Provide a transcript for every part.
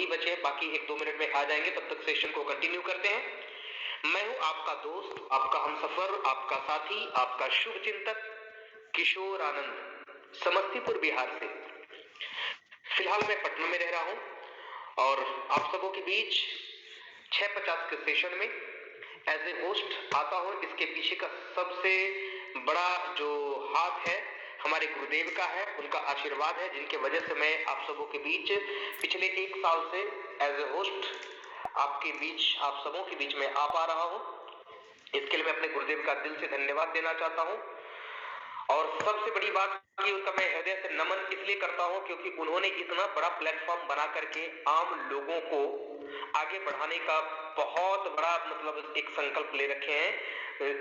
ही बचे हैं, बाकी 1-2 मिनट में आ जाएंगे, तब तक सेशन को कंटिन्यू करते हैं। मैं हूं आपका दोस्त, आपका हमसफर, आपका साथी, आपका शुभ चिंतक किशोर आनंद, समस्तीपुर बिहार से। फिलहाल मैं पटना में रह रहा हूं और आप सबों के बीच 6:50 के सेशन में एज ए होस्ट आता हूं। इसके पीछे का सबसे बड़ा जो हाथ है हमारे गुरुदेव का है, उनका आशीर्वाद है, जिनके वजह से मैं आप सबों के बीच पिछले 1 साल से एज ए होस्ट आपके बीच, आप सबों के बीच में आ पा रहा हूं। इसके लिए मैं अपने गुरुदेव का दिल से धन्यवाद देना चाहता हूं। और सबसे बड़ी बात कि उनका मैं हृदय से नमन इसलिए करता हूं क्योंकि उन्होंने इतना बड़ा प्लेटफॉर्म बना करके आम लोगों को आगे बढ़ाने का बहुत बड़ा मतलब एक संकल्प ले रखे हैं।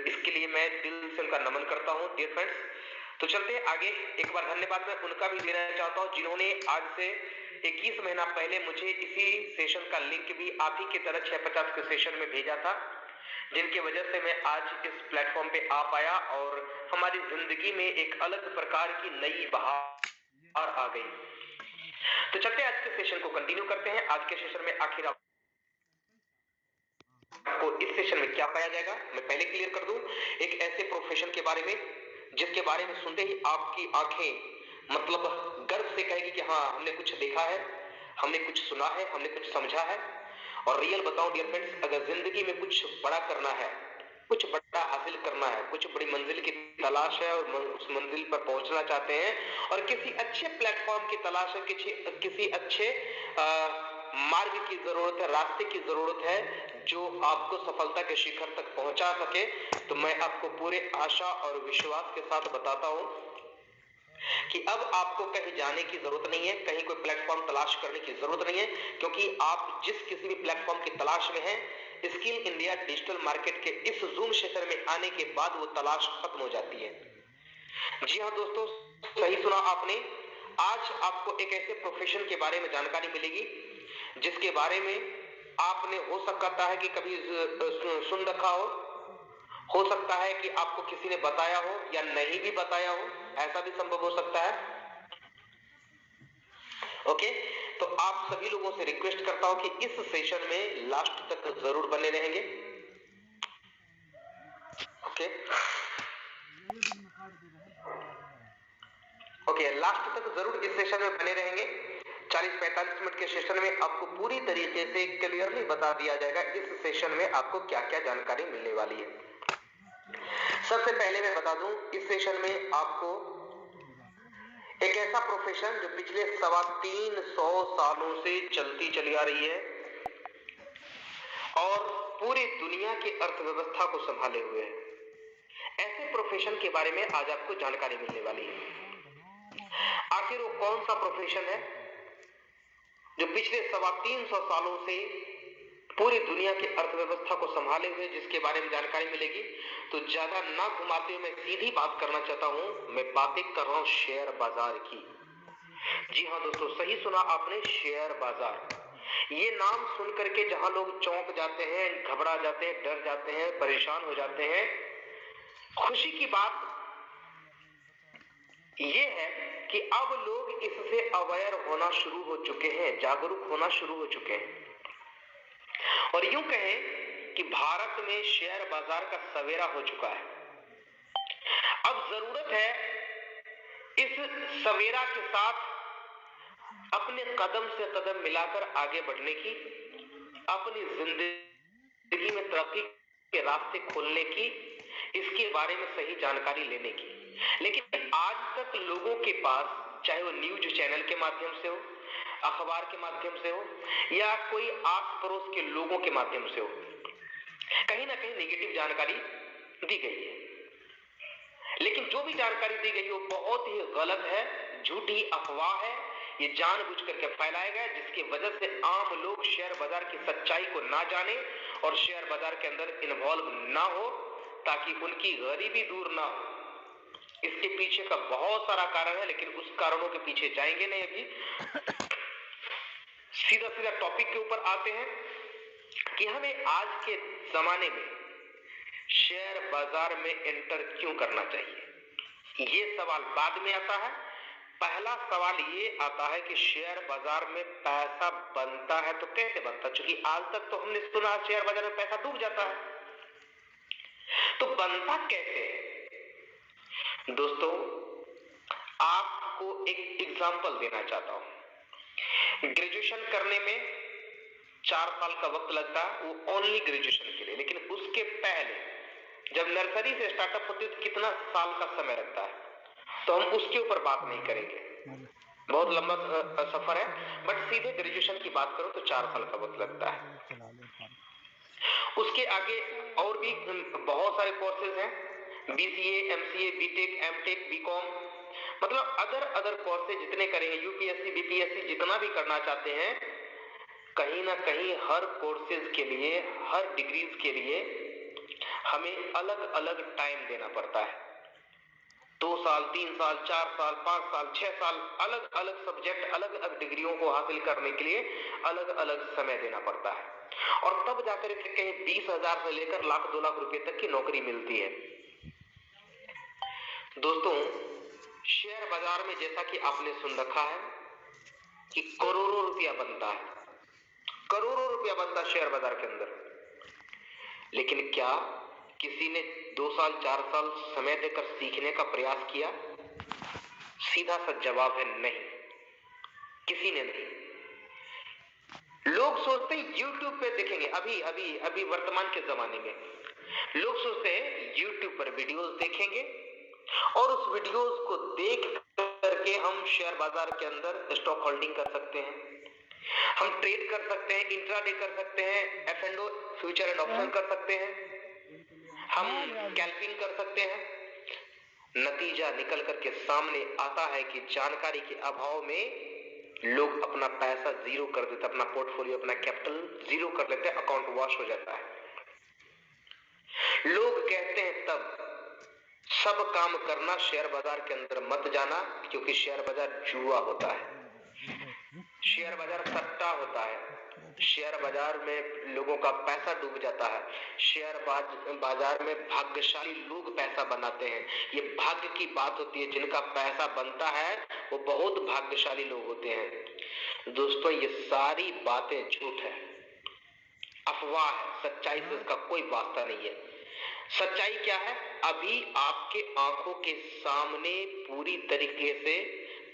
इसके लिए मैं दिल से उनका नमन करता हूं डियर फ्रेंड्स। तो चलते हैं आगे। एक बार धन्यवाद मैं उनका भी देना चाहता हूं जिन्होंने आज से 21 महीना पहले मुझे इसी सेशन का लिंक भी आप ही की तरह 6:50 के सेशन में भेजा था, जिनकी वजह से मैं आज इस प्लेटफॉर्म पे आ पाया और हमारी जिंदगी में एक अलग प्रकार की नई बहार आ गई। तो चलते आज के सेशन को कंटिन्यू करते हैं। आज के सेशन में आखिर आपको इस सेशन में क्या पाया जाएगा मैं पहले क्लियर कर दूं। एक ऐसे प्रोफेशन के बारे में जिसके बारे में सुनते ही आपकी आंखें मतलब गर्व से कहेगी कि हाँ हमने कुछ देखा है, हमने कुछ सुना है, हमने कुछ समझा है। और रियल बताऊं डियर फ्रेंड्स, अगर जिंदगी में कुछ बड़ा करना है, कुछ बड़ा हासिल करना है, कुछ बड़ी मंजिल की तलाश है और उस मंजिल पर पहुंचना चाहते हैं और किसी अच्छे प्लेटफॉर्म की तलाश है, किसी अच्छे मार्ग की जरूरत है, रास्ते की जरूरत है जो आपको सफलता के शिखर तक पहुंचा सके, तो मैं आपको पूरे आशा और विश्वास के साथ बताता हूं कि अब आपको कहीं जाने की जरूरत नहीं है, कहीं कोई प्लेटफॉर्म तलाश करने की जरूरत नहीं है, क्योंकि आप जिस किसी भी प्लेटफॉर्म की तलाश में हैं, स्किल इंडिया डिजिटल मार्केट के इस जूम सेशन में आने के बाद वो तलाश खत्म हो जाती है। जी हाँ दोस्तों, सही सुना आपने। आज आपको एक ऐसे प्रोफेशन के बारे में जानकारी मिलेगी जिसके बारे में आपने हो सकता है कि कभी सुन रखा हो सकता है कि आपको किसी ने बताया हो या नहीं भी बताया हो, ऐसा भी संभव हो सकता है। ओके, तो आप सभी लोगों से रिक्वेस्ट करता हूं कि इस सेशन में लास्ट तक जरूर बने रहेंगे। ओके, लास्ट तक जरूर इस सेशन में बने रहेंगे। 40-45 मिनट के सेशन में आपको पूरी तरीके से क्लियरली बता दिया जाएगा इस सेशन में आपको क्या क्या जानकारी मिलने वाली है। सबसे पहले मैं बता दूं, इस सेशन में आपको एक ऐसा प्रोफेशन जो पिछले 350 सालों से चलती चली आ रही है और पूरी दुनिया की अर्थव्यवस्था को संभाले हुए है, ऐसे प्रोफेशन के बारे में आज आपको जानकारी मिलने वाली है। आखिर वो कौन सा प्रोफेशन है जो पिछले 350 सालों से पूरी दुनिया की अर्थव्यवस्था को संभाले हुए, जिसके बारे में जानकारी मिलेगी। तो ज्यादा ना घुमाते हुए मैं सीधी बात करना चाहता हूं। मैं बातें कर रहा हूं शेयर बाजार की। जी हाँ दोस्तों, सही सुना आपने, शेयर बाजार। ये नाम सुन करके जहां लोग चौंक जाते हैं, घबरा जाते हैं, डर जाते हैं, परेशान हो जाते हैं, खुशी की बात ये है कि अब लोग इससे अवेयर होना शुरू हो चुके हैं, जागरूक होना शुरू हो चुके हैं। और यूं कहें कि भारत में शेयर बाजार का सवेरा हो चुका है। अब जरूरत है इस सवेरा के साथ अपने कदम से कदम मिलाकर आगे बढ़ने की, अपनी जिंदगी में तरक्की के रास्ते खोलने की, इसके बारे में सही जानकारी लेने की। लेकिन आज तक लोगों के पास, चाहे वो न्यूज चैनल के माध्यम से हो, अखबार के माध्यम से हो या कोई आस पड़ोस के लोगों के माध्यम से हो, कहीं ना कहीं नेगेटिव जानकारी दी गई है। लेकिन जो भी जानकारी दी गई है वो बहुत ही गलत है, झूठी अफवाह है, ये जानबूझ करके फैलाया गया, जिसकी वजह से आम लोग शेयर बाजार की सच्चाई को ना जाने और शेयर बाजार के अंदर इन्वॉल्व ना हो, ताकि उनकी गरीबी दूर ना हो। इसके पीछे का बहुत सारा कारण है, लेकिन उस कारणों के पीछे जाएंगे नहीं। अभी सीधा सीधा टॉपिक के ऊपर आते हैं कि हमें आज के जमाने में शेयर बाजार में एंटर क्यों करना चाहिए। ये सवाल बाद में आता है, पहला सवाल ये आता है कि शेयर बाजार में पैसा बनता है तो कैसे बनता है, क्योंकि आज तक तो हमने सुना शेयर बाजार में पैसा डूब जाता है, तो बनता कैसे है? दोस्तों, आपको एक एग्जांपल देना चाहता हूं। ग्रेजुएशन करने में 4 साल का वक्त लगता है, वो ओनली ग्रेजुएशन के लिए, लेकिन उसके पहले जब नर्सरी से स्टार्टअप होती है तो कितना साल का समय लगता है, तो हम उसके ऊपर बात नहीं करेंगे, बहुत लंबा सफर है। बट सीधे ग्रेजुएशन की बात करो तो 4 साल का वक्त लगता है। उसके आगे और भी बहुत सारे कोर्सेज हैं, BCA, MCA, BTech, MTech, BCom, मतलब अदर कोर्सेज जितने करेंगे, UPSC, BPSC जितना भी करना चाहते हैं, कहीं ना कहीं हर कोर्सेज के लिए, हर डिग्रीज के लिए हमें अलग अलग टाइम देना पड़ता है। 2 साल, 3 साल, 4 साल, 5 साल, 6 साल, अलग अलग सब्जेक्ट, अलग अलग डिग्रियों को हासिल करने के लिए अलग अलग समय देना पड़ता है, और तब जाकर के कहीं 20,000 से लेकर लाख 2 लाख रुपए तक की नौकरी मिलती है। दोस्तों, शेयर बाजार में जैसा कि आपने सुन रखा है कि करोड़ों रुपया बनता है, करोड़ों रुपया बनता है शेयर बाजार के अंदर, लेकिन क्या किसी ने 2 साल 4 साल समय देकर सीखने का प्रयास किया? सीधा सा जवाब है नहीं, किसी ने नहीं। लोग सोचते हैं YouTube पे देखेंगे, अभी वर्तमान के जमाने में लोग सोचते हैं YouTube पर वीडियोस देखेंगे और उस वीडियोस को देख करके हम शेयर बाजार के अंदर स्टॉक होल्डिंग कर सकते हैं, हम ट्रेड कर सकते हैं, इंट्राडे कर सकते हैं, F&O फ्यूचर एंड ऑप्शन कर सकते हैं, हम स्कैल्पिंग कर सकते हैं। नतीजा निकल करके सामने आता है कि जानकारी के अभाव में लोग अपना पैसा जीरो कर देते, अपना पोर्टफोलियो, अपना कैपिटल जीरो कर लेते हैं, अकाउंट वॉश हो जाता है। लोग कहते हैं तब सब काम करना, शेयर बाजार के अंदर मत जाना, क्योंकि शेयर बाजार जुआ होता है, शेयर बाजार सट्टा होता है, शेयर बाजार में लोगों का पैसा डूब जाता है, शेयर बाजार में भाग्यशाली लोग पैसा बनाते हैं। ये भाग्य की बात होती है, जिनका पैसा बनता है वो बहुत भाग्यशाली लोग होते हैं। दोस्तों, ये सारी बातें झूठ है, अफवाह है, सच्चाई से इसका कोई वास्ता नहीं है। सच्चाई क्या है? अभी आपके आंखों के सामने पूरी तरीके से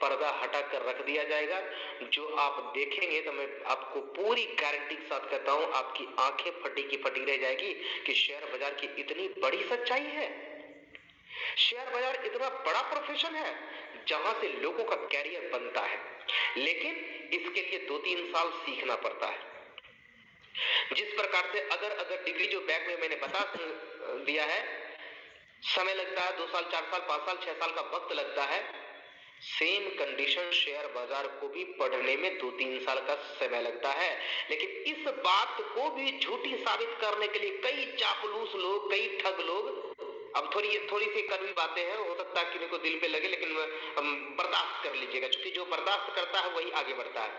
पर्दा हटा कर रख दिया जाएगा, जो आप देखेंगे तो मैं आपको पूरी गारंटी के साथ कहता हूं, आपकी आंखें फटी की फटी रह जाएगी कि शेयर बाजार की इतनी बड़ी सच्चाई है। शेयर बाजार इतना बड़ा प्रोफेशन है जहां से लोगों का कैरियर बनता है, लेकिन इसके लिए 2-3 साल सीखना पड़ता है। जिस प्रकार से अदर डिग्री जो बैक में मैंने बता दिया है, समय लगता है 2 साल, 4 साल, 5 साल, 6 साल का वक्त लगता है, सेम कंडीशन शेयर बाजार को भी पढ़ने में 2-3 साल का समय लगता है। लेकिन इस बात को भी झूठी साबित करने के लिए कई चापलूस लोग, कई ठग लोग, अब थोड़ी सी कड़वी बातें हैं, हो सकता है किसी को दिल पे लगे, लेकिन बर्दाश्त कर लीजिएगा, क्योंकि जो बर्दाश्त करता है वही आगे बढ़ता है,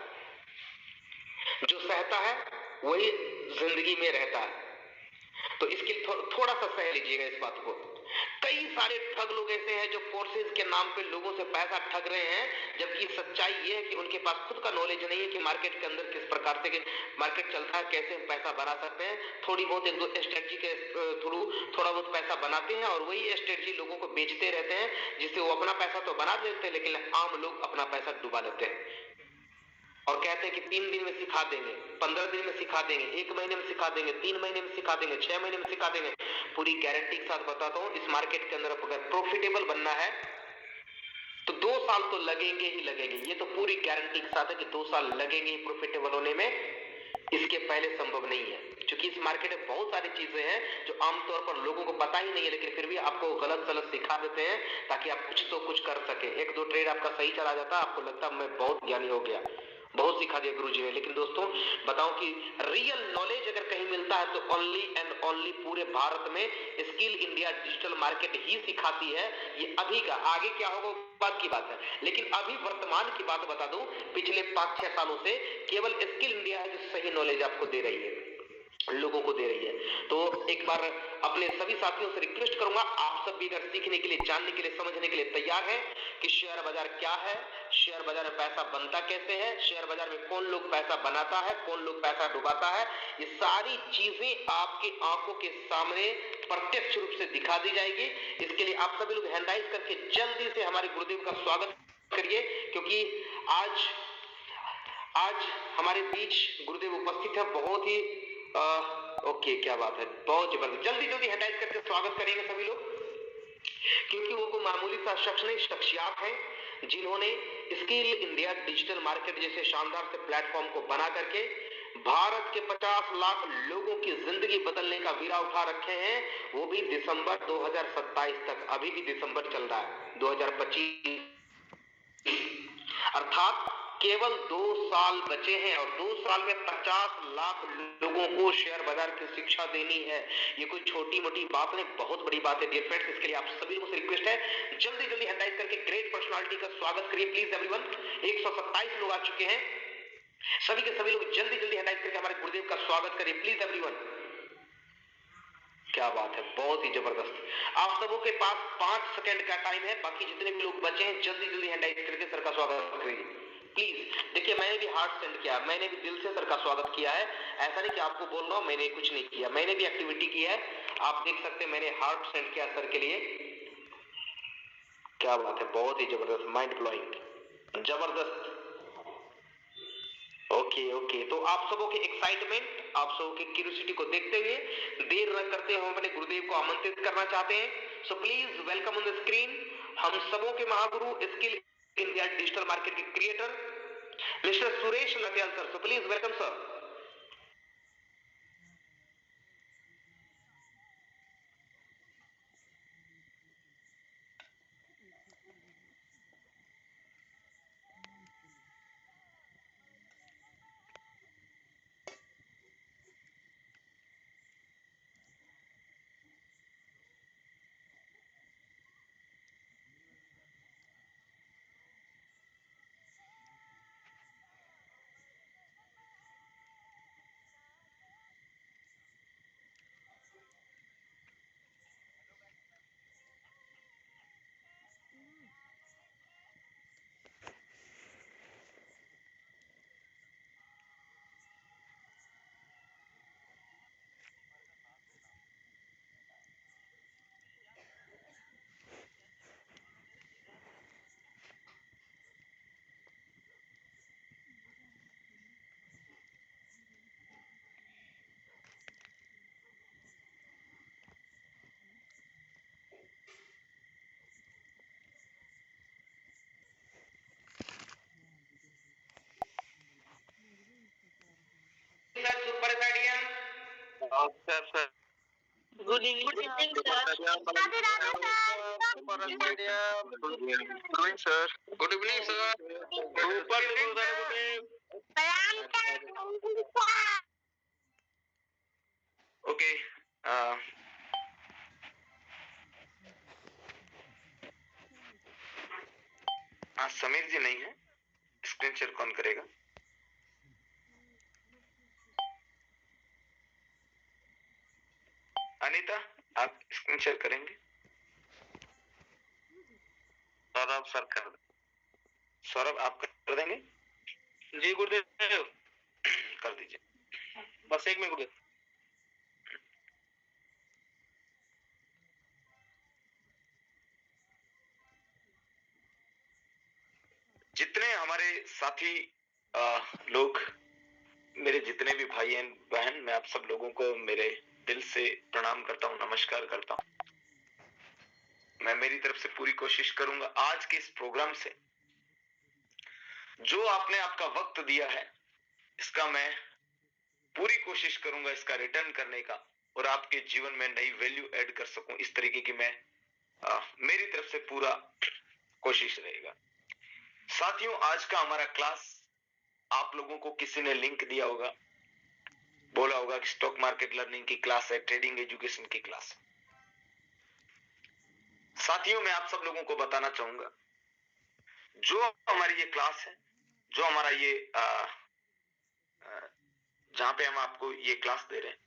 जो सहता है वही जिंदगी में रहता है। तो इसके लिए थोड़ा सा सह लीजिएगा इस बात को। कई सारे ठग लोग ऐसे हैं जो कोर्सेज के नाम पे लोगों से पैसा ठग रहे हैं, जबकि सच्चाई ये है कि उनके पास खुद का नॉलेज नहीं है कि मार्केट के अंदर किस प्रकार से मार्केट चलता है, कैसे हम पैसा बना सकते हैं। थोड़ी बहुत 1-2 स्ट्रेटजी के थ्रू थोड़ा बहुत पैसा बनाते हैं और वही स्ट्रेटजी लोगों को बेचते रहते हैं, जिससे वो अपना पैसा तो बना देते हैं, लेकिन आम लोग अपना पैसा डुबा लेते हैं और कहते हैं कि 3 दिन में सिखा देंगे, 15 दिन में सिखा देंगे, 1 महीने में सिखा देंगे, 3 महीने में सिखा देंगे, 6 महीने में सिखा देंगे। पूरी गारंटी के साथ बताता हूं, इस मार्केट के अंदर अगर प्रॉफिटेबल बनना है तो 2 साल तो लगेंगे ही लगेंगे। ये तो पूरी गारंटी के साथ है कि 2 साल लगेंगे ही प्रॉफिटेबल होने में, इसके पहले संभव नहीं है। क्योंकि इस मार्केट में बहुत सारी चीजें हैं जो आमतौर पर लोगों को पता ही नहीं है, लेकिन फिर भी आपको गलत सलत सिखा देते हैं ताकि आप कुछ तो कुछ कर सके। 1-2 ट्रेड आपका सही चला जाता, आपको लगता मैं बहुत ज्ञानी हो गया, बहुत सिखा दिया गुरुजी ने। लेकिन दोस्तों बताओ कि रियल नॉलेज अगर कहीं मिलता है तो ओनली एंड ओनली पूरे भारत में स्किल इंडिया डिजिटल मार्केट ही सिखाती है। ये अभी का, आगे क्या होगा बात की बात है, लेकिन अभी वर्तमान की बात बता दूं, पिछले 5-6 सालों से केवल स्किल इंडिया है जो सही नॉलेज आपको दे रही है। लोगों को दे रही है। तो एक बार अपने सभी साथियों से रिक्वेस्ट करूंगा, आप सब भी अगर सीखने के लिए, जानने के लिए, समझने के लिए तैयार हैं कि शेयर बाजार क्या है, शेयर बाजार में पैसा बनता कैसे है, शेयर बाजार में कौन लोग पैसा बनाता है, कौन लोग पैसा डुबाता है, ये सारी चीजें आपकी आंखों के सामने प्रत्यक्ष रूप से दिखा दी जाएगी। इसके लिए आप सभी लोग हैंड राइज करके जल्दी से हमारे गुरुदेव का स्वागत करिए, क्योंकि आज हमारे बीच गुरुदेव उपस्थित है। बहुत ही ओके, क्या बात है, बहुत जबरदस्त। जल्दी जल्दी हैंडराइज करके स्वागत करेंगे सभी लोग, क्योंकि वो कोई मामूली सा शख्स नहीं, शख्सियात हैं जिन्होंने स्किल इंडिया डिजिटल मार्केट जैसे शानदार से प्लेटफॉर्म को बना करके भारत के 50 लाख लोगों की जिंदगी बदलने का वीरा उठा रखे हैं, वो भी दिसंबर 2027 तक। अभी भी दिसंबर चल रहा है 2025, अर्थात केवल 2 साल बचे हैं और 2 साल में 50 लाख लोगों को शेयर बाजार की शिक्षा देनी है। ये कोई छोटी मोटी बात नहीं, बहुत बड़ी बात है डियर फ्रेंड्स। इसके लिए आप सभी लोगों से रिक्वेस्ट है, जल्दी जल्दी हैंडराइज करके ग्रेट पर्सनालिटी का स्वागत करिए प्लीज एवरीवन। 127 लोग आ चुके हैं, सभी के सभी लोग जल्दी जल्दी हैंडराइज करके हमारे गुरुदेव का स्वागत करिए प्लीज एवरीवन। क्या बात है, बहुत ही जबरदस्त। आप सबों के पास 5 सेकंड का टाइम है, बाकी जितने भी लोग बचे हैं जल्दी जल्दी हैंडराइज करके सर का स्वागत करिए प्लीज। देखिए, मैंने भी हार्ट सेंड किया, मैंने भी दिल से सर का स्वागत किया है। ऐसा नहीं कि आपको बोल रहा हूं मैंने कुछ नहीं किया, मैंने भी एक्टिविटी की है। आप देख सकते हैं मैंने हार्ट सेंड किया सर के लिए। क्या बात है, बहुत ही जबरदस्त, माइंड ब्लोइंग, जबरदस्त। ओके ओके, तो आप सबों के एक्साइटमेंट, आप सबों की क्यूरियोसिटी को देखते हुए देर न करते हुए हम अपने गुरुदेव को आमंत्रित करना चाहते हैं। So please welcome on the screen हम सबों के महागुरु, स्किल इंडिया डिजिटल मार्केट के creator mister Suresh Natiyal sir. So please welcome sir. Sir super साइडियन, नमस्कार sir. Good evening sir. Radhe Radhe sir. Good evening sir. Good evening sir. Super okay, आज समीर जी नहीं है, स्क्रीन शेयर कौन करेगा? अनीता, आप स्क्रीन शेयर करेंगे? सौरभ सर कर दे। सौरभ आप कर देंगे? जी गुरुदेव, कर दीजिए, बस 1 मिनट गुरुदेव। जितने हमारे साथी लोग, मेरे जितने भी भाई बहन, मैं आप सब लोगों को मेरे दिल से प्रणाम करता हूँ, नमस्कार करता हूँ। मैं मेरी तरफ से पूरी कोशिश करूंगा आज के इस प्रोग्राम से जो आपने आपका वक्त दिया है, इसका मैं पूरी कोशिश करूंगा इसका रिटर्न करने का, और आपके जीवन में नई वैल्यू ऐड कर सकूं, इस तरीके की मैं मेरी तरफ से पूरा कोशिश रहेगा। साथियों, आज का हमारा क्लास आप लोगों को किसी ने लिंक दिया होगा, बोला होगा कि स्टॉक मार्केट लर्निंग की क्लास है, ट्रेडिंग एजुकेशन की क्लास है। साथियों, मैं आप सब लोगों को बताना चाहूंगा, जो हमारी ये क्लास है, जो हमारा ये जहां पे हम आपको ये क्लास दे रहे हैं,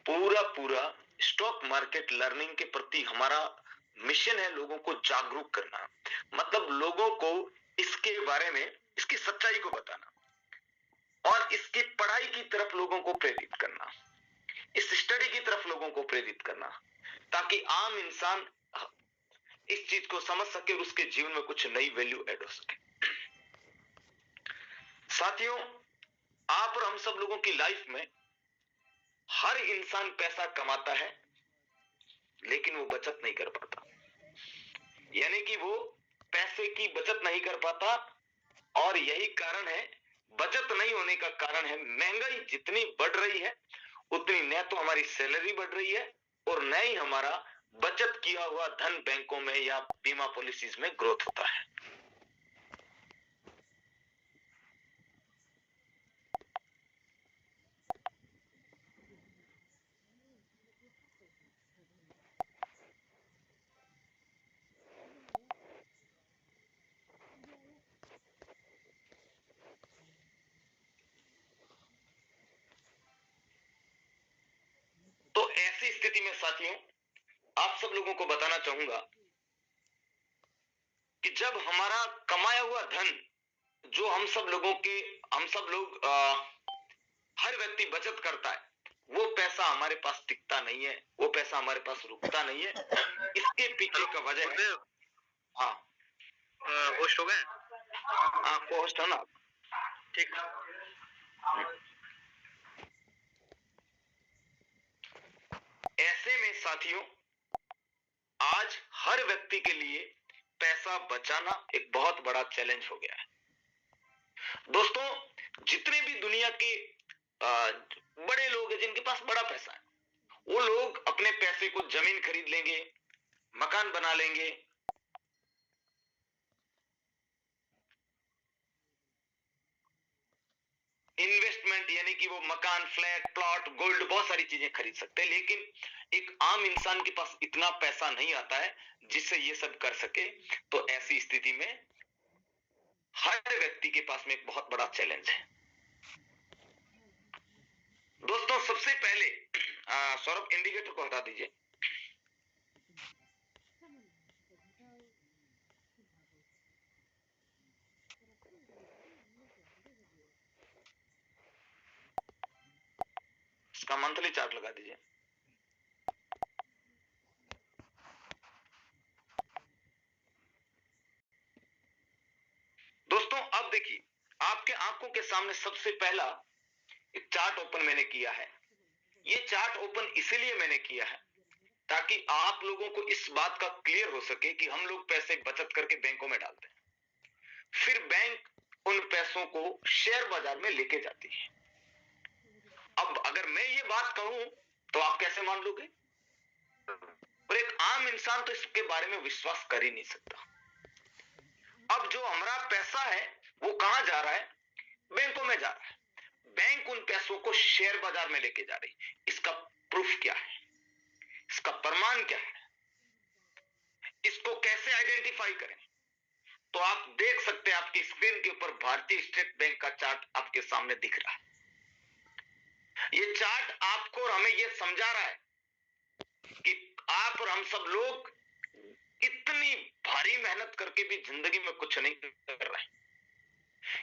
पूरा पूरा स्टॉक मार्केट लर्निंग के प्रति हमारा मिशन है लोगों को जागरूक करना, मतलब लोगों को इसके बारे में, इसकी सच्चाई को बताना और इसकी पढ़ाई की तरफ लोगों को प्रेरित करना, इस स्टडी की तरफ लोगों को प्रेरित करना, ताकि आम इंसान इस चीज को समझ सके और उसके जीवन में कुछ नई वैल्यू ऐड हो सके। साथियों, आप और हम सब लोगों की लाइफ में हर इंसान पैसा कमाता है लेकिन वो बचत नहीं कर पाता, यानी कि वो पैसे की बचत नहीं कर पाता। और यही कारण है, बचत नहीं होने का कारण है, महंगाई जितनी बढ़ रही है उतनी न तो हमारी सैलरी बढ़ रही है और न ही हमारा बचत किया हुआ धन बैंकों में या बीमा पॉलिसीज में ग्रोथ होता है। तो ऐसी स्थिति में साथियों, आप सब लोगों को बताना चाहूंगा कि जब हमारा कमाया हुआ धन, जो हम सब लोग हर व्यक्ति बचत करता है, वो पैसा हमारे पास टिकता नहीं है, वो पैसा हमारे पास रुकता नहीं है। इसके पीछे का वजह है, हाँ होस्ट हो गए, हाँ होस्ट है ना, ठीक। ऐसे में साथियों, आज हर व्यक्ति के लिए पैसा बचाना एक बहुत बड़ा चैलेंज हो गया है। दोस्तों, जितने भी दुनिया के बड़े लोग हैं जिनके पास बड़ा पैसा है, वो लोग अपने पैसे को जमीन खरीद लेंगे, मकान बना लेंगे, इन्वेस्टमेंट यानी कि वो मकान, फ्लैट, प्लॉट, गोल्ड, बहुत सारी चीजें खरीद सकते हैं। लेकिन एक आम इंसान के पास इतना पैसा नहीं आता है जिससे ये सब कर सके। तो ऐसी स्थिति में हर व्यक्ति के पास में एक बहुत बड़ा चैलेंज है। दोस्तों, सबसे पहले सौरभ इंडिकेटर को हटा दीजिए। इसका मंथली चार्ट लगा दीजिए। दोस्तों, अब देखिए, आपके आंखों के सामने सबसे पहला एक चार्ट ओपन मैंने किया है। ये चार्ट ओपन इसीलिए मैंने किया है ताकि आप लोगों को इस बात का क्लियर हो सके कि हम लोग पैसे बचत करके बैंकों में डालते हैं, फिर बैंक उन पैसों को शेयर बाजार में लेके जाती है। अब अगर मैं ये बात कहूं तो आप कैसे मान लोगे? और एक आम इंसान तो इसके बारे में विश्वास कर ही नहीं सकता। अब जो हमारा पैसा है वो कहां जा रहा है? बैंकों में जा रहा है। बैंक उन पैसों को शेयर बाजार में लेके जा रही है। इसका प्रूफ क्या है? इसका प्रमाण क्या है? इसको कैसे आइडेंटिफाई करें? तो आप देख सकते हैं, आपकी स्क्रीन के ऊपर भारतीय स्टेट बैंक का चार्ट आपके सामने दिख रहा है। ये चार्ट आपको और हमें ये समझा रहा है कि आप और हम सब लोग इतनी भारी मेहनत करके भी जिंदगी में कुछ नहीं कर रहे हैं।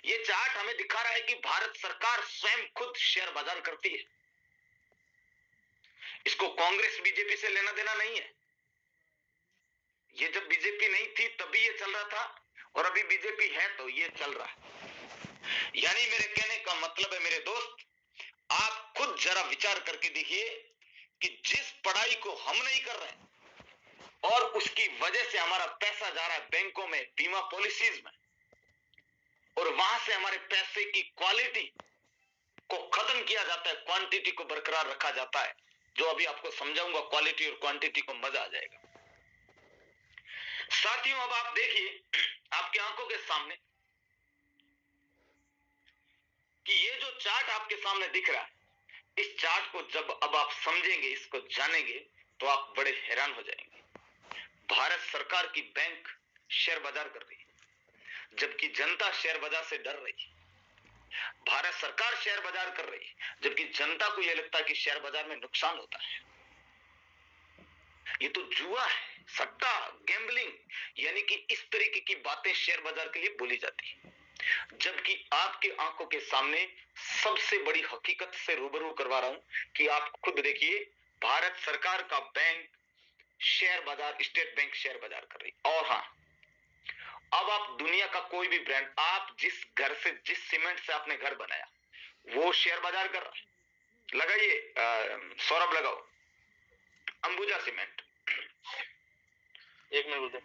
ये चार्ट हमें दिखा रहा है कि भारत सरकार स्वयं खुद शेयर बाजार करती है। इसको कांग्रेस बीजेपी से लेना देना नहीं है। ये जब बीजेपी नहीं थी तभी ये चल रहा था और अभी बीजेपी है तो ये चल रहा है। यानी मेरे कहने का मतलब है मेरे दोस्त, आप खुद जरा विचार करके देखिए कि जिस पढ़ाई को हम नहीं कर रहे हैं और उसकी वजह से हमारा पैसा जा रहा है बैंकों में, बीमा पॉलिसीज में, और वहां से हमारे पैसे की क्वालिटी को खत्म किया जाता है, क्वांटिटी को बरकरार रखा जाता है। जो अभी आपको समझाऊंगा, क्वालिटी और क्वांटिटी को मजा आ जाएगा। साथियों, अब आप देखिए आपकी आंखों के सामने कि ये जो चार्ट आपके सामने दिख रहा है, इस चार्ट को जब अब आप समझेंगे, इसको जानेंगे, तो आप बड़े हैरान हो जाएंगे। भारत सरकार की बैंक शेयर बाजार कर रही है जबकि जनता शेयर बाजार से डर रही है। भारत भारत सरकार शेयर बाजार कर रही है, जबकि जनता को यह लगता है कि शेयर बाजार में नुकसान होता है। ये तो जुआ है, सट्टा, गैम्बलिंग, यानी कि इस तरीके की बातें शेयर बाजार के लिए बोली जाती है, जबकि आपके आंखों के सामने सबसे बड़ी हकीकत से रूबरू करवा रहा हूं कि आप खुद देखिए, भारत सरकार का बैंक शेयर बाजार, स्टेट बैंक शेयर बाजार कर रही। और हां, अब आप दुनिया का कोई भी ब्रांड, आप जिस घर से, जिस सीमेंट से आपने घर बनाया, वो शेयर बाजार कर रहा है। लगाइए सौरभ, लगाओ अंबुजा सीमेंट। एक मिनट बोलते।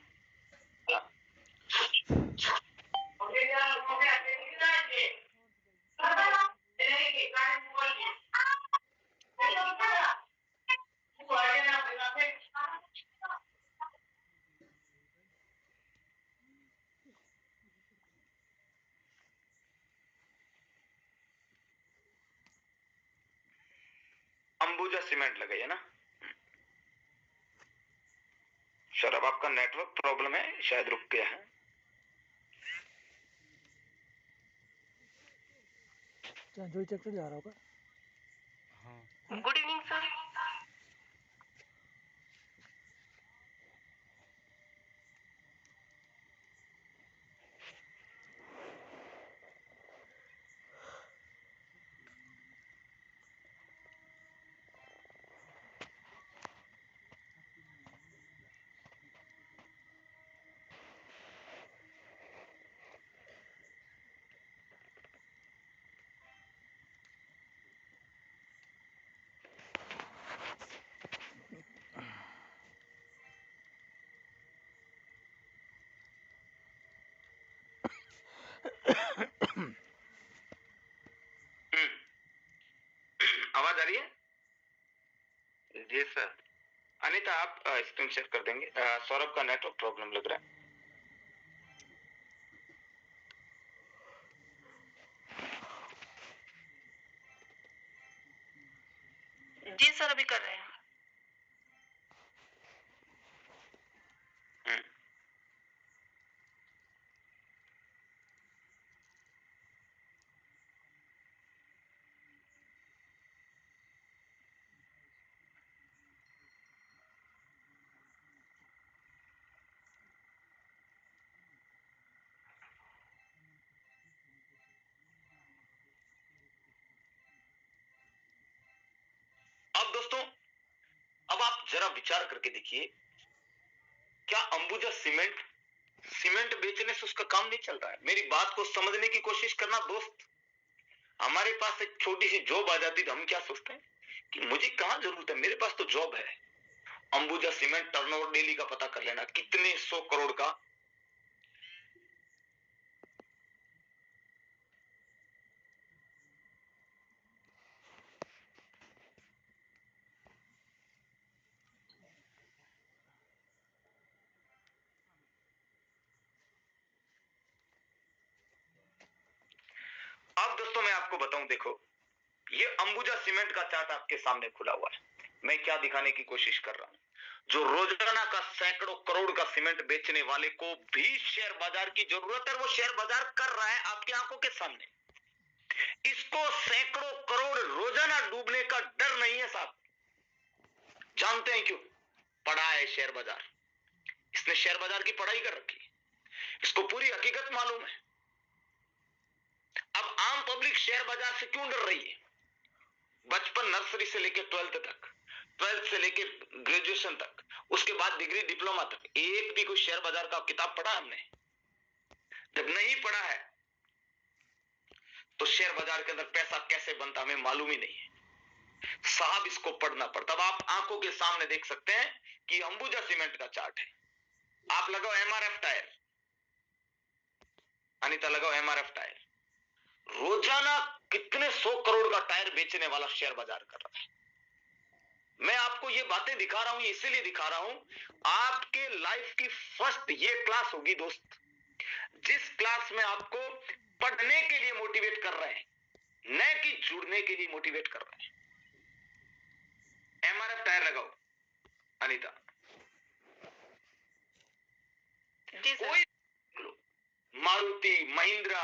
अंबुजा सीमेंट लगाइए ना। सर अब आपका नेटवर्क प्रॉब्लम है, शायद रुक गया है। जो चेक कर जा रहा होगा। हाँ, गुड इवनिंग सर। आवाज आ रही है? जी सर। अनीता आप स्क्रीन शेयर कर देंगे? सौरभ का नेटवर्क प्रॉब्लम लग रहा है। जी सर, अभी कर रहे हैं। अब दोस्तों, अब आप जरा विचार करके देखिए, क्या अंबुजा सीमेंट, सीमेंट बेचने से उसका काम नहीं चल रहा है? मेरी बात को समझने की कोशिश करना दोस्त। हमारे पास एक छोटी सी जॉब आ जाती तो हम क्या सोचते हैं कि मुझे कहां जरूरत है, मेरे पास तो जॉब है। अंबुजा सीमेंट टर्नओवर डेली का पता कर लेना, कितने 100 करोड़ का। अब दोस्तों मैं आपको बताऊं, देखो ये अंबुजा सीमेंट का चार्ट आपके सामने खुला हुआ है। मैं क्या दिखाने की कोशिश कर रहा हूं, जो रोजाना का सैकड़ों करोड़ का सीमेंट बेचने वाले को भी शेयर बाजार की जरूरत है, वो शेयर बाजार कर रहा है आपकी आंखों के सामने। इसको सैकड़ों करोड़ रोजाना डूबने का डर नहीं है साहब। जानते हैं क्यों? पढ़ा है शेयर बाजार, इसने शेयर बाजार की पढ़ाई कर रखी है, इसको पूरी हकीकत मालूम है। अब आम पब्लिक शेयर बाजार से क्यों डर रही है? बचपन नर्सरी से लेकर 12th तक, 12th से लेकर ग्रेजुएशन तक, उसके बाद डिग्री डिप्लोमा तक, एक भी कोई शेयर बाजार का किताब पढ़ा हमने? जब नहीं पढ़ा है तो शेयर बाजार के अंदर पैसा कैसे बनता हमें मालूम ही नहीं है साहब, इसको पढ़ना पड़ता। अब आप आंखों के सामने देख सकते हैं कि अंबुजा सीमेंट का चार्ट है। आप लगाओ एमआरएफ टायर, अनीता लगाओ एमआरएफ टायर। रोजाना कितने 100 करोड़ का टायर बेचने वाला शेयर बाजार कर रहा है। मैं आपको ये बातें दिखा रहा हूं, इसीलिए दिखा रहा हूं, आपके लाइफ की फर्स्ट ये क्लास होगी दोस्त, जिस क्लास में आपको पढ़ने के लिए मोटिवेट कर रहे हैं, न कि जुड़ने के लिए मोटिवेट कर रहे हैं। एमआरएफ टायर लगाओ अनीता। जी सर। कोई मारुति, महिंद्रा,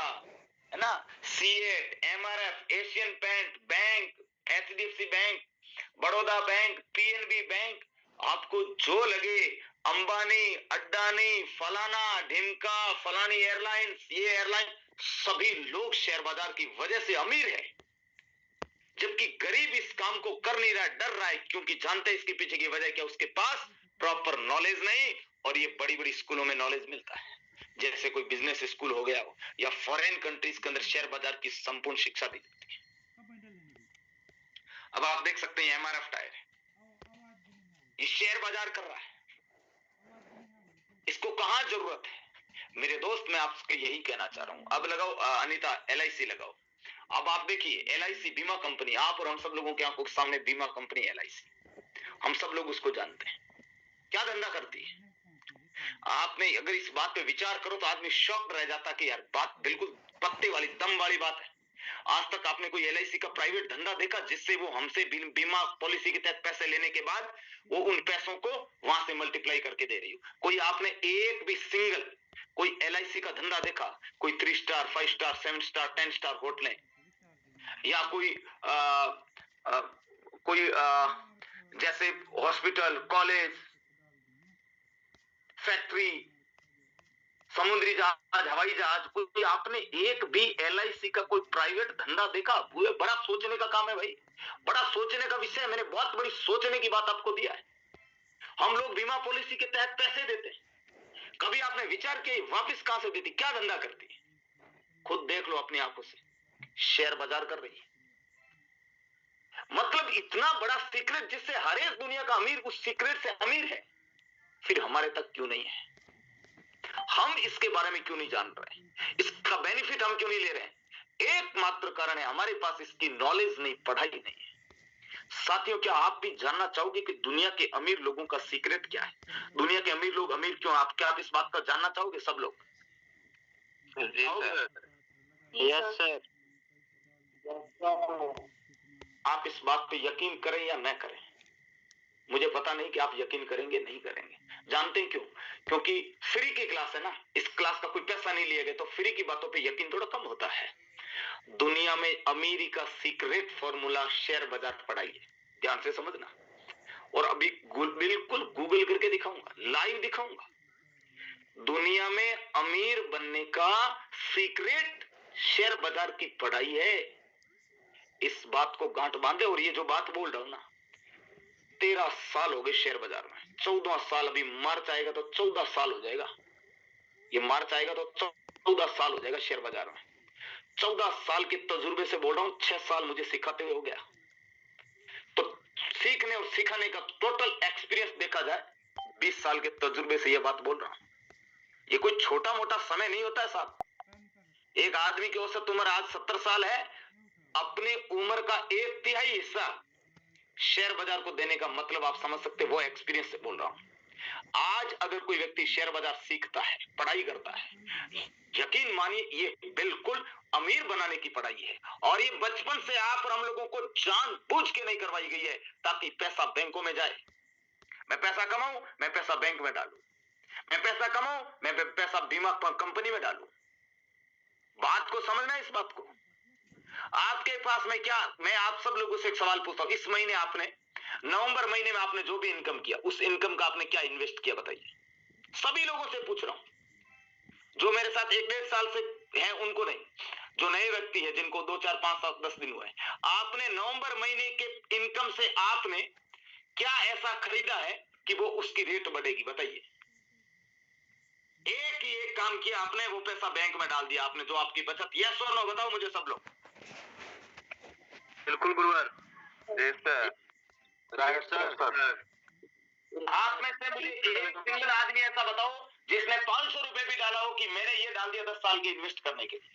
है ना, CEAT, MRF, Asian Paint bank, HDFC bank, Baroda bank, PNB bank, आपको जो लगे, अंबानी, अड्डानी, फलाना ढिमका, फलानी एयरलाइंस, ये एयरलाइन, सभी लोग शेयर बाजार की वजह से अमीर है, जबकि गरीब इस काम को कर नहीं रहा, डर रहा है, क्योंकि जानते हैं इसके पीछे की वजह क्या, उसके पास प्रॉपर नॉलेज नहीं। और ये बड़ी बड़ी स्कूलों में नॉलेज मिलता है, जैसे कोई बिजनेस स्कूल हो गया हो, या फॉरेन कंट्रीज के अंदर शेयर बाजार की संपूर्ण शिक्षा दी जाती है। अब आप देख सकते हैं एमआरएफ टायर, ये शेयर बाजार कर रहा है, इसको कहां जरूरत है? मेरे दोस्त, मैं आपसे यही कहना चाह रहा हूं। अब लगाओ अनीता, एलआईसी लगाओ। अब आप देखिए, एलआईसी बीमा कंपनी, आप और हम सब लोगों की आंखों के सामने बीमा कंपनी एलआईसी, हम सब लोग उसको जानते हैं, क्या धंधा करती है। आपने अगर इस बात पे विचार करो तो आदमी शॉक्ड रह जाता कि यार बात बिल्कुल पत्ते वाली, दम वाली बात है। आज तक आपने कोई एलआईसी का प्राइवेट धंधा देखा जिससे वो हमसे बीमा पॉलिसी के तहत पैसे लेने के बाद वो उन पैसों को वहां से मल्टीप्लाई करके दे रही हो? कोई आपने एक भी सिंगल कोई एलआईसी का धंधा देखा? कोई 3 स्टार, 5 स्टार, 7 स्टार, 10 स्टार होटलें, या कोई जैसे हॉस्पिटल, कॉलेज, फैक्ट्री, समुद्री जहाज, हवाई जहाज, कोई आपने एक भी एलआईसी का कोई प्राइवेट धंधा देखा? बड़ा सोचने का काम है भाई, बड़ा सोचने का विषय है। मैंने बहुत बड़ी सोचने की बात आपको दिया है। हम लोग बीमा पॉलिसी के तहत पैसे देते हैं, कभी आपने विचार किया वापस कहां से देती, क्या धंधा करती है? खुद देख लो अपनी आंखों से, शेयर बाजार कर रही है। मतलब इतना बड़ा सीक्रेट जिससे हर एक दुनिया का अमीर उस सीक्रेट से अमीर है, फिर हमारे तक क्यों नहीं है? हम इसके बारे में क्यों नहीं जान रहे? इसका बेनिफिट हम क्यों नहीं ले रहे? एकमात्र कारण है हमारे पास इसकी नॉलेज नहीं, पढ़ाई नहीं है। साथियों, क्या आप भी जानना चाहोगे कि दुनिया के अमीर लोगों का सीक्रेट क्या है? दुनिया के अमीर लोग अमीर क्यों? क्या आप इस बात का जानना चाहोगे सब लोग? Yes sir. आप इस बात पे यकीन करें या न करें, मुझे पता नहीं कि आप यकीन करेंगे नहीं करेंगे। जानते हैं क्यों? क्योंकि फ्री की क्लास है ना, इस क्लास का कोई पैसा नहीं लिया गया, तो फ्री की बातों पे यकीन थोड़ा कम होता है। दुनिया में अमीरी का सीक्रेट फॉर्मूला शेयर बाजार पढ़ाई है, ध्यान से समझना। और अभी बिल्कुल गूगल करके दिखाऊंगा, लाइव दिखाऊंगा। दुनिया में अमीर बनने का सीक्रेट शेयर बाजार की पढ़ाई है। इस बात को गांठ बांधे। और ये जो बात बोल रहा हूं ना, 13 साल हो गए शेयर बाजार में, 14 साल, अभी मार्च आएगा तो 14 साल हो जाएगा। ये मार्च आएगा तो 14 साल हो जाएगा शेयर बाजार में। 14 साल के तजुर्बे से बोल रहा हूं, 6 साल मुझे सिखाते हुए हो गया। तो सीखने और सिखाने का टोटल एक्सपीरियंस देखा जाए, 20 साल के तजुर्बे से यह बात बोल रहा हूं। ये कोई छोटा मोटा समय नहीं होता है साहब। एक आदमी की औसत उम्र आज 70 साल है, अपनी उम्र का 1/3 हिस्सा शेयर बाजार को देने का मतलब आप समझ सकते, वो एक्सपीरियंस से बोल रहा हूं। आज अगर कोई व्यक्ति शेयर बाजार सीखता है, पढ़ाई करता है, यकीन मानिए ये बिल्कुल अमीर बनाने की पढ़ाई है। और ये बचपन से आप और हम लोगों को जानबूझ के नहीं करवाई गई है ताकि पैसा बैंकों में जाए। मैं पैसा कमाऊं, मैं पैसा बैंक में डालूं, मैं पैसा कमाऊं, मैं पैसा बीमा कंपनी में डालूं। बात को समझना है, इस बात को। आपके पास में क्या, मैं आप सब लोगों से एक सवाल पूछता हूं, इस महीने आपने, नवंबर महीने में आपने जो भी इनकम किया, उस इनकम का आपने क्या इन्वेस्ट किया बताइए? सभी लोगों से पूछ रहा हूं, जो मेरे साथ 1-1.5 साल से हैं उनको नहीं, जो नए व्यक्ति है जिनको 2, 4, 5, 7, 10 दिन हुए, आपने नवंबर महीने के इनकम से आपने क्या ऐसा खरीदा है कि वो उसकी रेट बढ़ेगी? बताइए। एक ही एक काम किया आपने, वो पैसा बैंक में डाल दिया आपने, जो आपकी बचत। यस और नो बताओ मुझे सब लोग। बिल्कुल गुरुवर। Right sir. आप में से मुझे एक सिंगल आदमी ऐसा बताओ जिसने 500 रुपए भी डाला हो कि मैंने ये डाल दिया 10 साल की इन्वेस्ट करने के लिए।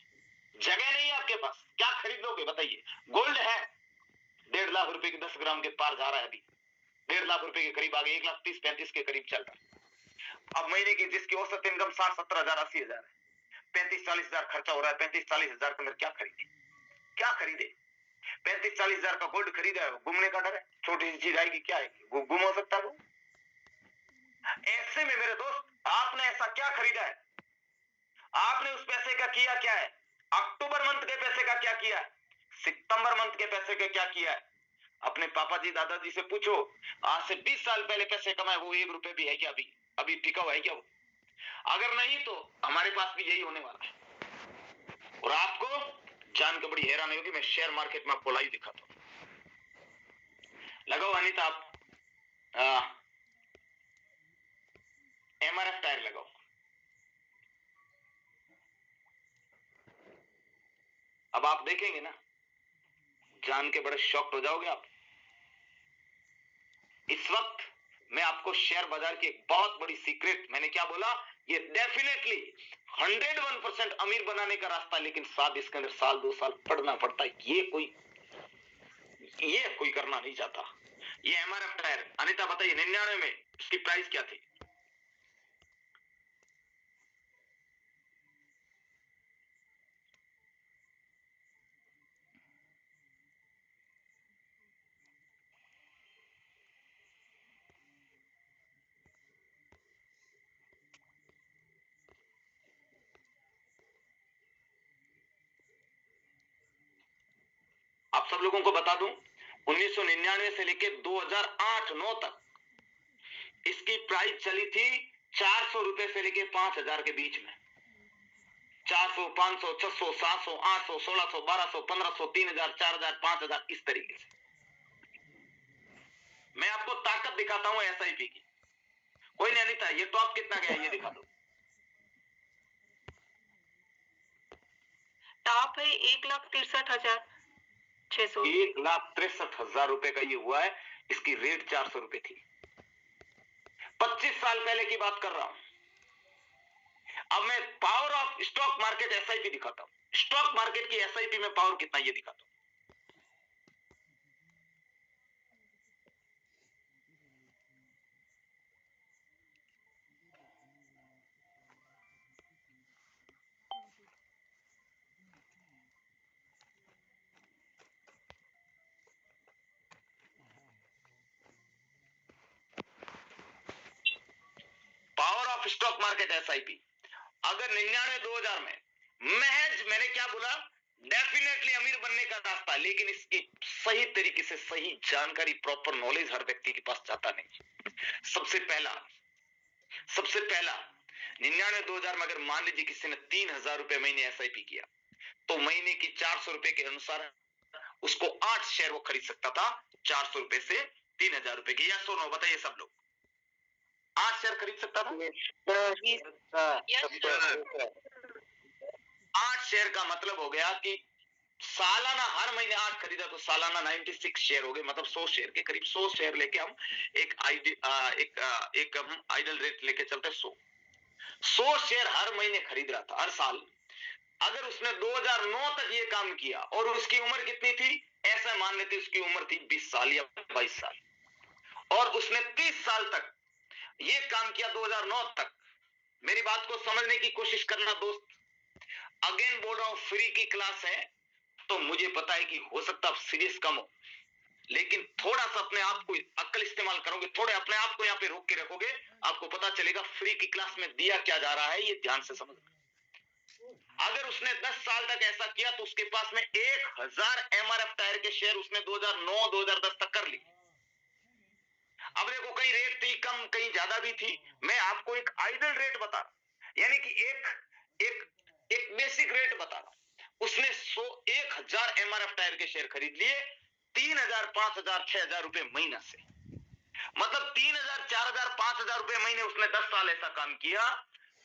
जगह नहीं है आपके पास, क्या खरीदोगे बताइए? गोल्ड है 1.5 लाख रुपए की 10 ग्राम के पार जा रहा है, अभी 1.5 लाख रुपए के करीब आ गए, 1,30,35 के करीब चल रहा है। अब महीने की जिसकी औसत इनकम 60-70 हजार, 80 हजार है, 35-40 हजार खर्चा हो रहा है। 35-40 हजार के अंदर क्या खरीदे? क्या खरीदे? 35-40 हजार का गोल्ड खरीदा है, घूमने का डर है, छोटी सी चीज आएगी, क्या आएगी, गुम हो सकता है वो। ऐसे में मेरे दोस्त, आपने ऐसा क्या खरीदा है? आपने उस पैसे का किया क्या है? अक्टूबर मंथ के पैसे का क्या किया, सितंबर मंथ के पैसे का क्या किया। अपने पापा जी दादाजी से पूछो, आज से 20 साल पहले पैसे कमाए वो 1 रुपए भी है क्या, अभी टिका हुआ है क्या वो? अगर नहीं तो हमारे पास भी यही होने वाला है। और आपको जान के बड़ी हैरानी होगी, मैं शेयर मार्केट में आपको लाइव दिखाता हूं। लगाओ अनिता आप MRF टायर लगाओ। अब आप देखेंगे ना, जान के बड़े शॉक्ड हो जाओगे आप। इस वक्त मैं आपको शेयर बाजार की एक बहुत बड़ी सीक्रेट, मैंने क्या बोला, ये डेफिनेटली 101% अमीर बनाने का रास्ता, लेकिन साथ इसके अंदर साल 2 साल पढ़ना पड़ता है। ये कोई करना नहीं चाहता। ये MRF टायर, अनिता बताइए 99 में इसकी प्राइस क्या थी? आप सब लोगों को बता दूं, 1999 से लेकर 2008-9 तक इसकी प्राइस चली थी 400 रुपए से लेकर 5000 के बीच में। 400, 500, 600, 700, 800, 1600, 1200, 1500, 3000, 4000, 5000, इस तरीके से। मैं आपको ताकत दिखाता हूं SIP की। कोई नहीं अनिता, ये टॉप कितना गया ये दिखा दो। टॉप है 1,63,600। 1,63,000 रुपए का ये हुआ है। इसकी रेट 400 रुपए थी। 25 साल पहले की बात कर रहा हूं। अब मैं power of stock market SIP दिखाता हूं। स्टॉक मार्केट की SIP में पावर कितना ये दिखाता हूं। Power of stock market SIP अगर 99-2000 में महज, मैंने क्या बोला, डेफिनेटली अमीर बनने का रास्ता, लेकिन इसकी सही तरीके से सही जानकारी, प्रॉपर नॉलेज हर व्यक्ति के पास जाता नहीं। सबसे पहला 99-2000 में अगर मान लीजिए किसी ने 3000 रुपए महीने SIP किया, तो महीने की 400 रुपए के अनुसार उसको 8 शेयर वो खरीद सकता था। 400 रुपए से 3000 रुपए की, या सो नो बताइए सब लोग, 8 शेयर खरीद सकता था। 8 शेयर का मतलब हो गया कि सालाना, हर महीने 8 खरीदा तो सालाना 96 शेयर हो गए, मतलब 100 शेयर के करीब। 100 शेयर लेके हम एक हम आइडल रेट लेके चलते 100 शेयर हर महीने खरीद रहा था हर साल। अगर उसने 2009 तक ये काम किया और उसकी उम्र कितनी थी, ऐसा मान लेते उसकी उम्र थी 20 साल या 22 साल, और उसने 30 साल तक ये काम किया 2009 तक। मेरी बात को समझने की कोशिश करना दोस्त। अगेन बोल रहा हूं, फ्री की क्लास है, तो मुझे पता है कि हो सकता है सीरियस कम हो, लेकिन थोड़ा सा अपने आप को अक्ल इस्तेमाल करोगे, थोड़े अपने आप को यहाँ पे रोक के रखोगे, आपको पता चलेगा फ्री की क्लास में दिया क्या जा रहा है। ये ध्यान से समझ। अगर उसने 10 साल तक ऐसा किया तो उसके पास में 1000 MRF टायर के शेयर उसने 2009-2010 तक कर ली। अब देखो, कहीं रेट थी कम, कहीं ज्यादा भी थी। मैं आपको एक आइडल रेट बता रहा, यानी कि एक बेसिक रेट बता रहा। उसने 1000 MRF टायर के शेयर खरीद लिए 3000, 5000, 6000 रुपए महीना से। मतलब 3000, 4000, 5000 रुपए महीने उसने 10 साल ऐसा काम किया,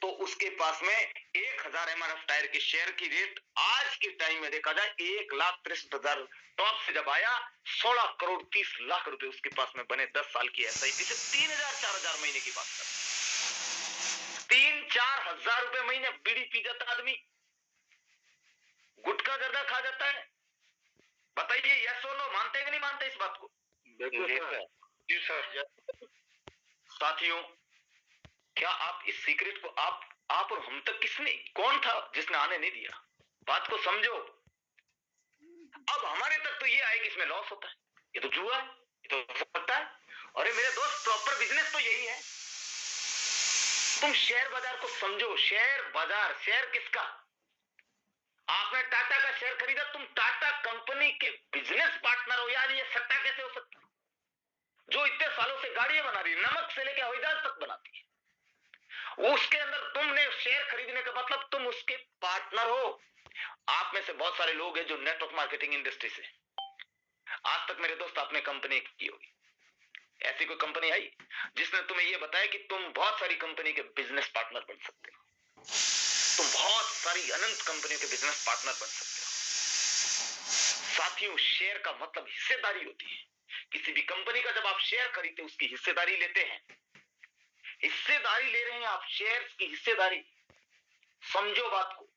तो उसके पास में 1000 MRF टायर के शेयर की रेट आज के टाइम में देखा जाए 1,63,000 टॉप से जब आया 16 करोड़ 30 लाख रुपए उसके पास में बने 10 साल की SIP से। 3000, 4000 महीने की बात कर, 3-4 हजार रुपए महीने बीड़ी पी जाता आदमी, गुटखा जर्दा खा जाता है। बताइए यस और नो, मानते कि नहीं मानते इस बात को? जी सर। साथियों, क्या आप इस सीक्रेट को आप और हम तक किसने, कौन था जिसने आने नहीं दिया? बात को समझो। अब हमारे तक तो ये आए कि इसमें लॉस होता है, ये तो जुआ है, ये तो हो सकता है। अरे मेरे दोस्त, प्रॉपर बिजनेस तो यही है। तुम शेयर बाजार को समझो। शेयर बाजार, शेयर किसका? आपने टाटा का शेयर खरीदा, तुम टाटा कंपनी के बिजनेस पार्टनर हो यार। ये सट्टा कैसे हो सकता है? जो इतने सालों से गाड़ियां बना रही है, नमक से लेकर हवाई जहाज तक बनाती है, उसके अंदर तुमने शेयर खरीदने का मतलब तुम उसके पार्टनर हो। आप में से बहुत सारे लोग हैं जो नेटवर्क मार्केटिंग इंडस्ट्री से, आज तक मेरे दोस्त आपने कंपनी की होगी, ऐसी कोई कंपनी आई जिसने तुम्हें यह बताया कि तुम बहुत सारी कंपनी के बिजनेस पार्टनर बन सकते हो, तुम बहुत सारी अनंत कंपनियों के बिजनेस पार्टनर बन सकते हो। साथियों, शेयर का मतलब हिस्सेदारी होती है। किसी भी कंपनी का जब आप शेयर खरीदते हैं, उसकी हिस्सेदारी लेते हैं, हिस्सेदारी ले रहे हैं आप, शेयर्स की हिस्सेदारी, समझो बात को।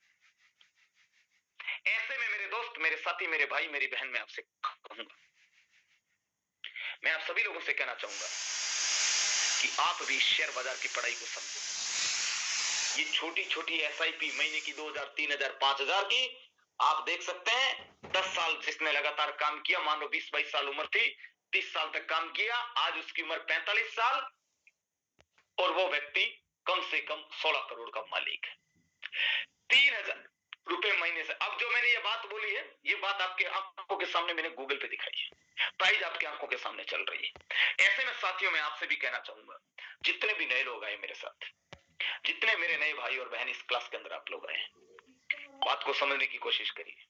ऐसे में मेरे दोस्त, मेरे साथी, मेरे भाई, मेरी बहन, मैं आपसे कहूंगा, मैं आप सभी लोगों से कहना चाहूंगा कि आप भी शेयर बाजार की पढ़ाई को समझो। ये छोटी छोटी एसआईपी महीने की 2000, 3000, 5000 की आप देख सकते हैं। 10 साल जिसने लगातार काम किया, मान लो 20-22 साल उम्र थी, 30 साल तक काम किया, आज उसकी उम्र 45 साल और वो व्यक्ति कम से कम 16 करोड़ का मालिक है। 3000 रुपए महीने से। अब जो मैंने ये बात बोली है, ये बात आपके आंखों के सामने मैंने गूगल पे दिखाई है, प्राइस आपकी आंखों के सामने चल रही है। ऐसे में साथियों, मैं आपसे भी कहना चाहूंगा, जितने भी नए लोग आए मेरे साथ, जितने मेरे नए भाई और बहन इस क्लास के अंदर आप लोग आए, बात को समझने की कोशिश करिए।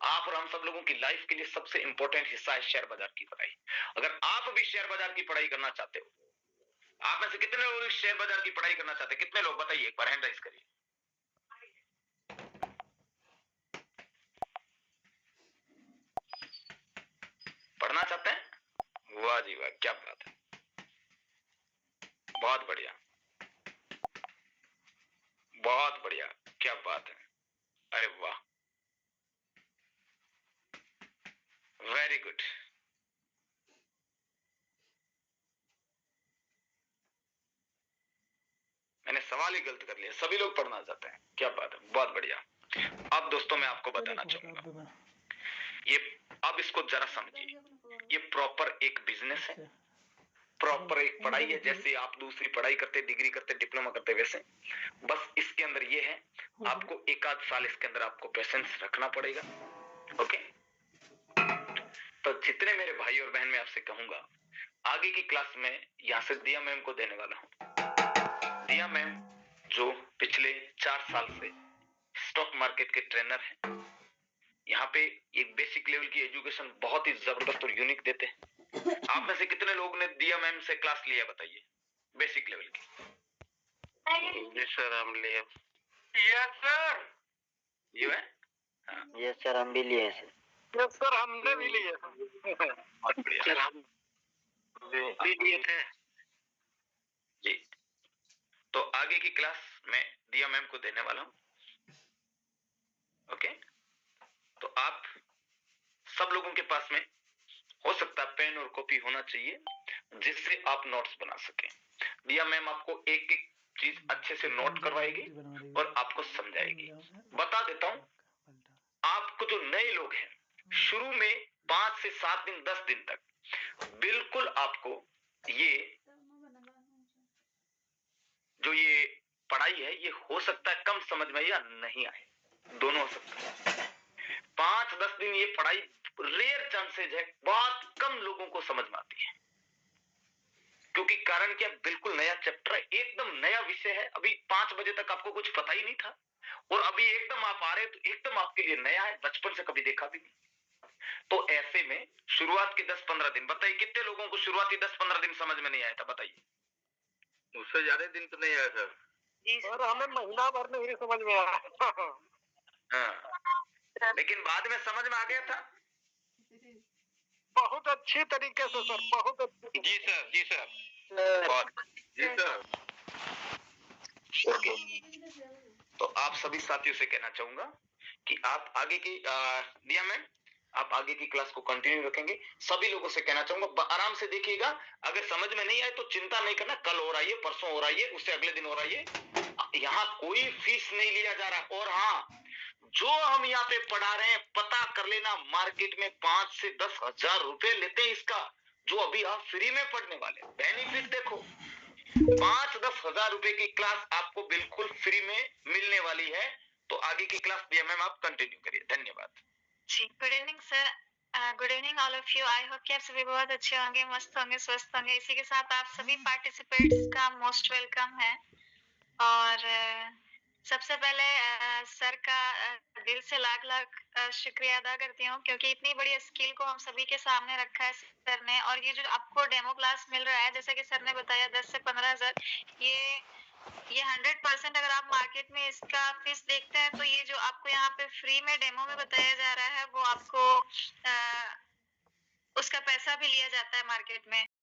आप और हम सब लोगों की लाइफ के लिए सबसे इंपॉर्टेंट हिस्सा है शेयर बाजार की पढ़ाई। अगर आप भी शेयर बाजार की पढ़ाई करना चाहते हो, आप में से कितने लोग शेयर बाजार की पढ़ाई करना चाहते हैं? कितने लोग बताइए, एक बार हैंड राइज करिए। पढ़ना चाहते हैं? वाह जी वाह, क्या बात है, बहुत बढ़िया, बहुत बढ़िया, क्या बात है, अरे वाह, वेरी गुड। मैंने सवाल ही गलत कर लिया, सभी लोग पढ़ना चाहते हैं, क्या बात है, बहुत बढ़िया। अब दोस्तों मैं आपको बताना चाहूंगा, ये अब इसको जरा समझिए, ये प्रॉपर एक बिजनेस है, प्रॉपर एक पढ़ाई है। जैसे आप दूसरी पढ़ाई करते, डिग्री करते, डिप्लोमा करते, वैसे बस इसके अंदर ये है, आपको 1 आध साल इसके अंदर आपको पेशेंस रखना पड़ेगा। ओके, तो जितने मेरे भाई और बहन, मैं आपसे कहूंगा, आगे की क्लास में यहां से दिया मैम को देने वाला हूं। दिया मैम जो पिछले 4 साल से स्टॉक मार्केट के ट्रेनर हैं, यहाँ पे एक बेसिक लेवल की एजुकेशन बहुत ही जबरदस्त और यूनिक देते हैं। आप में से कितने लोग ने दिया मैम से क्लास लिया, बताइए, बेसिक लेवल की? जी सर, हम लिए। यस सर, यू है? यस सर, हम भी लिए सर। यस सर, हमने भी लिए बहुत बढ़िया सर, हम भी लिए थे जी। तो आगे की क्लास में दिया मैम को देने वाला हूं। ओके, तो आप सब लोगों के पास में हो सकता है पेन और कॉपी होना चाहिए, जिससे आप नोट्स बना सकें। दिया मैम आपको एक एक चीज अच्छे से नोट करवाएगी और आपको समझाएगी। बता देता हूं, आपको जो नए लोग हैं, शुरू में 5 से 7 दिन, 10 दिन तक बिल्कुल आपको ये जो ये पढ़ाई है, ये हो सकता है कम समझ में या नहीं आए, दोनों हो सकता है। 5-10 दिन ये पढ़ाई रेयर चांसेज है, बहुत कम लोगों को समझ में आती है, क्योंकि कारण क्या, बिल्कुल नया चैप्टर है, एकदम नया विषय है। अभी 5 बजे तक आपको कुछ पता ही नहीं था और अभी एकदम आप आ रहे, तो एकदम आपके लिए नया है, बचपन से कभी देखा भी नहीं। तो ऐसे में शुरुआत के 10-15 दिन, बताइए कितने लोगों को शुरुआती 10-15 दिन समझ में नहीं आया था, बताइए। उससे ज्यादा दिन तो नहीं आया सर, और हमें महीना भर नहीं समझ में आया। हाँ, लेकिन बाद में समझ में आ गया था, बहुत अच्छी तरीके से सर, बहुत अच्छी। जी सर, जी सर, बहुत जी सर। ओके, तो आप सभी साथियों से कहना चाहूंगा कि आप आगे की दिया मैम, आप आगे की क्लास को कंटिन्यू रखेंगे। सभी लोगों से कहना चाहूंगा, आराम से देखिएगा, अगर समझ में नहीं आए तो चिंता नहीं करना, कल और आइए, परसों और आइए, उससे अगले दिन और आइए, यहाँ कोई फीस नहीं लिया जा रहा। और हाँ, जो हम यहाँ पे पढ़ा रहे हैं, पता कर लेना, मार्केट में 5 से 10 हजार रुपए लेते हैं इसका, जो अभी आप फ्री में पढ़ने वाले। बेनिफिट देखो, 5-10 हजार रुपए की क्लास आपको बिल्कुल फ्री में मिलने वाली है, तो आगे की क्लास दिया मैम आप कंटिन्यू करिए। धन्यवाद। जी, good evening sir. Good evening all of you. I hope कि आप सभी बहुत अच्छे होंगे, मस्त होंगे, स्वस्थ होंगे। इसी के साथ आप सभी पार्टिसिपेंट्स का मोस्ट वेलकम है। और सबसे पहले सर का दिल से लाख लाख शुक्रिया अदा करती हूँ, क्योंकि इतनी बड़ी स्किल को हम सभी के सामने रखा है सर ने। और ये जो आपको डेमो क्लास मिल रहा है, जैसे कि सर ने बताया 10 से 15 हजार, ये 100% अगर आप मार्केट में इसका फीस देखते हैं, तो ये जो आपको यहाँ पे फ्री में डेमो में बताया जा रहा है, वो आपको उसका पैसा भी लिया जाता है मार्केट में।